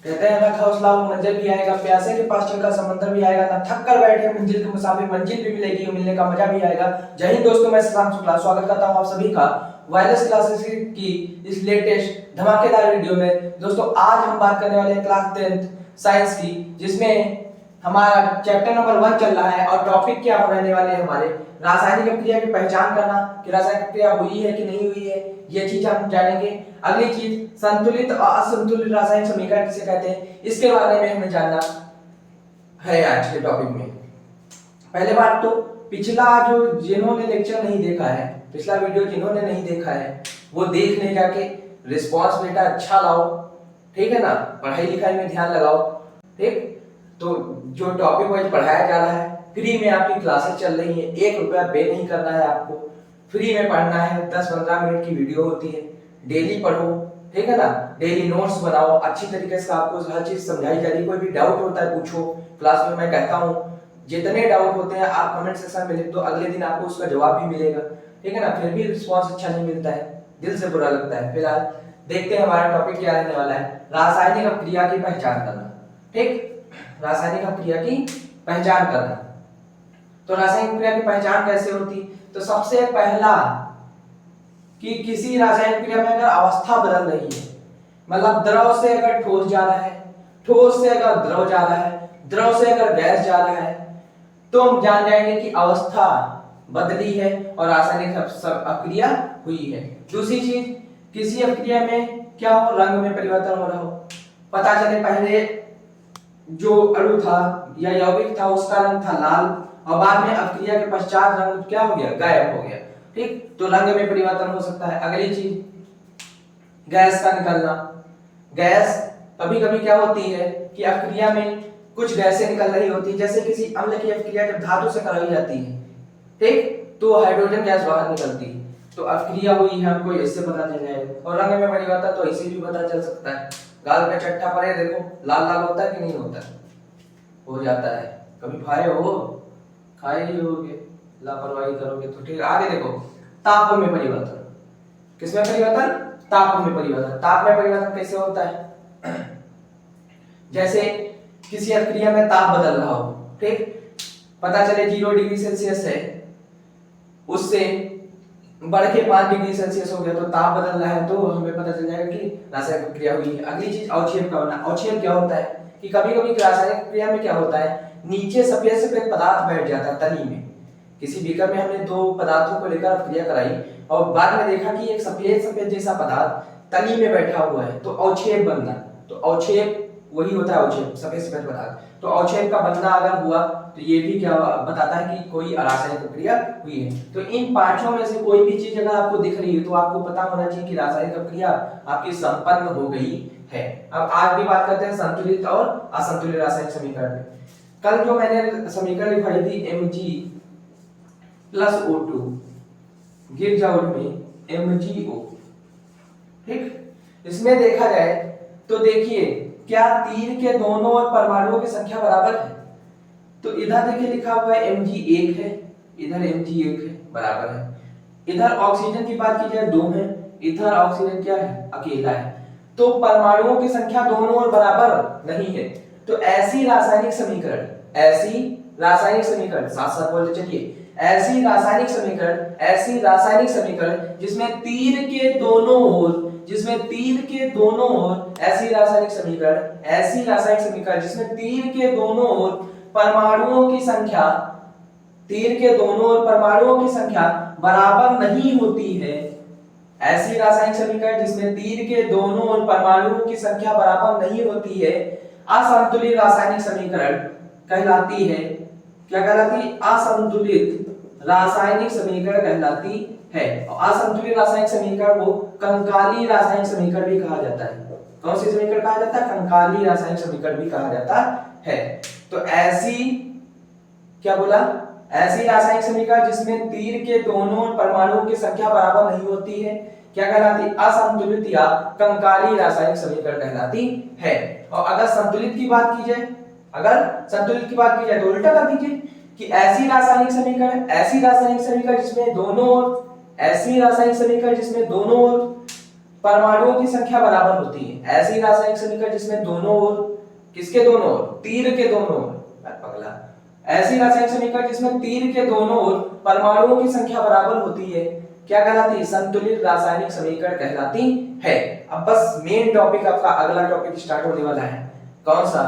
कहते हैं ना हौसला हो मंजिल भी आएगा, प्यासे के पास चलकर समंदर भी आएगा, ना थक कर बैठे मंजिल के मुसाफिर मंजिल भी मिलेगी, मिलने का मजा भी आएगा। जय हिंद दोस्तों, मैं शशांक शुक्ला स्वागत करता हूं आप सभी का वायरलेस क्लासेस की इस लेटेस्ट धमाकेदार वीडियो में। दोस्तों आज हम बात करने वाले हैं क्लास 10th साइंस की, जिसमें हमारा चैप्टर नंबर 1 चल रहा है और टॉपिक क्या रहने वाले हैं हमारे रासायनिक अभिक्रिया की पहचान करना, कि रासायनिक अभिक्रिया हुई है कि नहीं हुई है, ये चीज हम जानेंगे। अगली चीज संतुलित और असंतुलित रासायनिक समीकरण किसे कहते हैं, इसके बारे में हमें जानना है आज के टॉपिक में। पहले बात तो पिछला जो जिन्होंने लेक्चर नहीं देखा है, पिछला वीडियो जिन्होंने नहीं देखा है वो देख ले जाके, रिस्पांस बेटा अच्छा लाओ, ठीक है ना, पढ़ाई लिखाई में ध्यान लगाओ, ठीक। तो जो टॉपिक वाइज पढ़ाया जा रहा है, फ्री में आपकी क्लासेस चल रही है, 1 रुपया पे नहीं करना है आपको, फ्री में पढ़ना है। 10-15 मिनट की वीडियो होती है, डेली पढ़ो, ठीक है ना, डेली नोट्स बनाओ, अच्छी तरीके से आपको हर चीज समझाई जा रही है। कोई भी डाउट होता है पूछो क्लास में, मैं कहता हूँ जितने डाउट होते हैं आप कमेंट सेक्शन में लिख दो, अगले दिन आपको उसका जवाब भी मिलेगा, ठीक है ना। फिर भी रिस्पांस अच्छा नहीं मिलता है, दिल से बुरा लगता है। फिलहाल देखते हैं हमारा टॉपिक क्या रहने वाला है, रासायनिक अपक्रिया की पहचान करना, ठीक। रासायनिक अपक्रिया की पहचान करना। तो रासायनिक अपक्रिया की पहचान कैसे होती, तो सबसे पहला कि किसी रासायनिक क्रिया में अगर अवस्था बदल रही है, मतलब द्रव से अगर ठोस जा रहा है, ठोस से अगर द्रव जा रहा है, द्रव से अगर गैस जा रहा है, तो हम जान जाएंगे कि अवस्था बदली है और रासायनिक अपक्रिया हुई है। दूसरी चीज, किसी अपक्रिया में क्या हो, रंग में परिवर्तन हो रहा हो, पता चले पहले जो अणु था या यौगिक था उसका रंग था लाल और बाद में अपक्रिया के पश्चात रंग क्या हो गया, गायब हो गया, ठीक। तो रंग में परिवर्तन हो सकता है। अगली चीज, गैस का निकलना। गैस कभी कभी क्या होती है कि अपक्रिया में कुछ गैसें निकल रही होती है, जैसे किसी अम्ल की अपक्रिया जब धातु से कराई जाती है, ठीक, तो हाइड्रोजन गैस बाहर निकलती है, तो अपक्रिया हुई है, हमको इससे पता चल जाएगा। और रंग में परिवर्तन तो इसे भी पता चल सकता है, गाल पे चट्टा पड़े देखो, लाल लाल होता है कि नहीं होता है, हो जाता है। कभी खाए हो, खाए ही होगे, लापरवाही करोगे तो ठीक। आगे देखो, ताप में परिवर्तन। किसमें परिवर्तन, ताप में परिवर्तन। ताप में परिवर्तन कैसे होता है, जैसे किसी अपक्रिया में ताप बदल रहा हो, ठीक, पता चले 0 डिग्री सेल्सियस है, उससे बढ़ के 5 डिग्री सेल्सियस हो गया, तो ताप बदल रहा है, तो हमें पता चल जाएगा कि रासायनिक प्रक्रिया हुई है। अगली चीज, अवक्षेप का होना। अवक्षेप क्या होता है कि कभी कभी रासायनिक प्रक्रिया में क्या होता है, नीचे सफेद सफेद पदार्थ बैठ जाता है तली में। किसी बीकर में हमने 2 पदार्थों को लेकर प्रक्रिया कराई और बाद में देखा कि एक सफेद सफेद जैसा पदार्थ तली में बैठा हुआ है, तो अवक्षेप बनना। तो अवक्षेप वही होता है, अवक्षेप सफेद सफेद पदार्थ। तो अवक्षेप का बनना अगर हुआ तो ये भी क्या बताता है कि कोई रासायनिक प्रक्रिया हुई है। तो इन पांचों में से कोई भी चीज अगर आपको दिख रही है तो आपको पता होना चाहिए कि रासायनिक प्रक्रिया आपकी संपन्न हो गई है। अब आज भी बात करते हैं संतुलित और असंतुलित रासायनिक समीकरण में। कल जो मैंने समीकरण लिखाई थी Mg+O2, गिर जाओ में MgO, ठीक। इसमें देखा जाए तो देखिए, क्या तीर के दोनों ओर परमाणुओं की संख्या बराबर है, तो इधर देखिए लिखा हुआ है Mg1 है, इधर Mg1 है, बराबर है। इधर ऑक्सीजन की बात की जाए 2 है, इधर ऑक्सीजन क्या है, अकेला है, तो परमाणुओं की संख्या दोनों ओर बराबर नहीं है। तो ऐसी रासायनिक समीकरण, ऐसी रासायनिक समीकरण, साथ साथ बोलते चलिए, ऐसी रासायनिक समीकरण जिसमें तीर के दोनों ओर, ऐसी रासायनिक समीकरण जिसमें तीर के दोनों ओर परमाणुओं की संख्या बराबर नहीं होती है। ऐसी रासायनिक समीकरण जिसमें तीर के दोनों ओर परमाणुओं की संख्या बराबर नहीं होती है, असंतुलित रासायनिक समीकरण कहलाती है। क्या कहलाती है, असंतुलित रासायनिक समीकरण कहलाती है। और असंतुलित रासायनिक समीकरण को कंकाली रासायनिक समीकरण भी कहा जाता है। कौन सी समीकरण कहा जाता है, कंकाली रासायनिक समीकरण भी कहा जाता है। तो ऐसी, क्या बोला, ऐसी रासायनिक समीकरण जिसमें तीर के दोनों परमाणुओं की संख्या बराबर नहीं होती है, क्या कहलाती, असंतुलित या कंकाली रासायनिक समीकरण कहलाती है। और अगर संतुलित की बात की जाए, तो उल्टा कर दीजिए कि ऐसी रासायनिक समीकरण जिसमें दोनों ओर परमाणुओं की संख्या बराबर होती है। ऐसी रासायनिक समीकरण जिसमें दोनों ओर, किसके दोनों ओर, तीर के दोनों ओर, पगला, ऐसी रासायनिक समीकरण जिसमें तीर के दोनों ओर परमाणुओं की संख्या बराबर होती है क्या कहलाती है? संतुलित रासायनिक समीकरण कहलाती है। अब बस मेन टॉपिक आपका अगला टॉपिक स्टार्ट होने वाला है। कौन सा?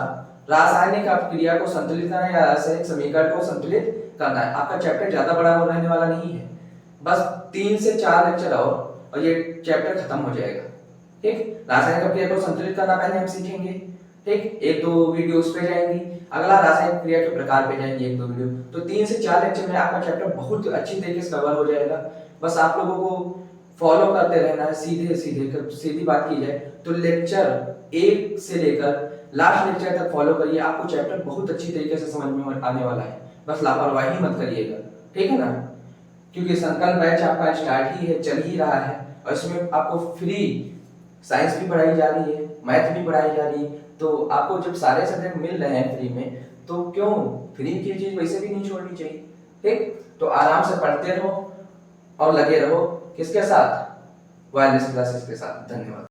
रासायनिक अभिक्रिया को संतुलित करना या रासायनिक समीकरण को संतुलित करना है। आपका चैप्टर ज्यादा बड़ा रहने वाला नहीं है, बस 3 से 4 लेक्चर और ये चैप्टर खत्म हो जाएगा। ठीक, रासायनिक अभिक्रिया को संतुलित करना पहले हम सीखेंगे। ठीक, 1-2 वीडियो उस पे जाएंगी, अगला रासायनिक क्रिया के प्रकार पे जाएंगे 1-2 वीडियो। तो 3 से 4 लेक्चर में आपका चैप्टर बहुत अच्छी तरीके से कवर हो जाएगा। बस आप लोगों को फॉलो करते रहना है, सीधी बात की जाए तो लेक्चर 1 से लेकर लास्ट लेक्चर तक फॉलो करिए, आपको चैप्टर बहुत अच्छी तरीके से समझ में आने वाला है। बस लापरवाही मत करिएगा, ठीक है ना? क्योंकि संकल्प बैच आपका स्टार्ट ही है, चल ही रहा है, और इसमें आपको फ्री साइंस भी पढ़ाई जा रही है, मैथ भी पढ़ाई जा रही है। तो आपको जब सारे सब्जेक्ट मिल रहे हैं फ्री में, तो क्यों फ्री की चीज वैसे भी नहीं छोड़नी चाहिए। ठीक, तो आराम से पढ़ते रहो और लगे रहो किसके साथ? वायरलेस क्लासेस के साथ। धन्यवाद।